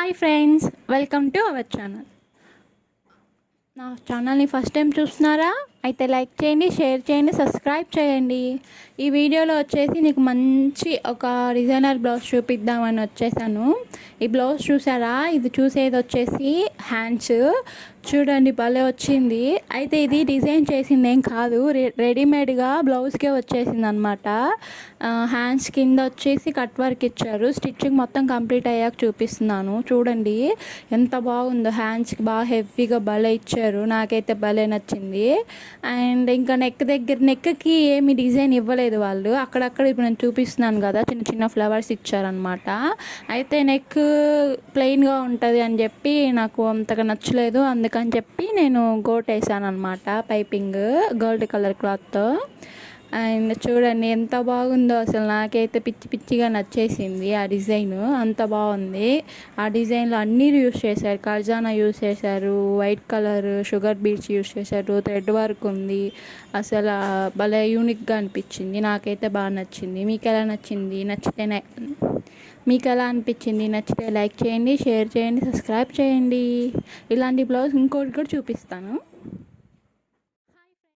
Hi friends, welcome to our channel. నా ఛానల్ని first time చూస్తున్నారా? అయితే లైక్ చేయండి, షేర్ చేయండి, సబ్స్క్రైబ్ చేయండి. ఈ వీడియోలో వచ్చేసి నీకు మంచి ఒక డిజైనర్ బ్లౌజ్ చూపిద్దామని వచ్చేసాను. ఈ బ్లౌజ్ చూసారా? ఇది చూసేది వచ్చేసి హ్యాండ్స్. చూడండి భలే వచ్చింది. అయితే ఇది డిజైన్ చేసింది ఏం కాదు, రెడీమేడ్గా బ్లౌజ్కే వచ్చేసింది అనమాట. హ్యాండ్స్ కింద వచ్చేసి కట్ వర్క్ ఇచ్చారు. స్టిచ్చింగ్ మొత్తం కంప్లీట్ అయ్యాక చూపిస్తున్నాను. చూడండి ఎంత బాగుందో. హ్యాండ్స్కి బాగా హెవీగా భలే ఇచ్చారు. నాకైతే భలే నచ్చింది. అండ్ ఇంకా నెక్కి ఏమి డిజైన్ ఇవ్వలేదు వాళ్ళు. అక్కడక్కడ ఇప్పుడు నేను చూపిస్తున్నాను కదా, చిన్న చిన్న ఫ్లవర్స్ ఇచ్చారనమాట. అయితే నెక్ ప్లెయిన్గా ఉంటుంది అని చెప్పి నాకు అంతగా నచ్చలేదు. అందుకని చెప్పి నేను గోట్ వేసాను అనమాట, పైపింగ్ గోల్డ్ కలర్ క్లాత్తో. అండ్ చూడండి ఎంత బాగుందో. అసలు నాకైతే పిచ్చి పిచ్చిగా నచ్చేసింది ఆ డిజైన్. అంత బాగుంది. ఆ డిజైన్లో అన్నీ యూస్ చేశారు. ఖజానా యూస్ చేశారు, white colour sugar beads use చేశారు, థ్రెడ్ వర్క్ ఉంది. అసలు భలే యూనిక్గా అనిపించింది. నాకైతే బాగా నచ్చింది. మీకు ఎలా నచ్చింది? మీకు ఎలా అనిపించింది? నచ్చితే లైక్ చేయండి, షేర్ చేయండి, సబ్స్క్రైబ్ చేయండి. ఇలాంటి బ్లౌజ్ ఇంకోటి కూడా చూపిస్తాను.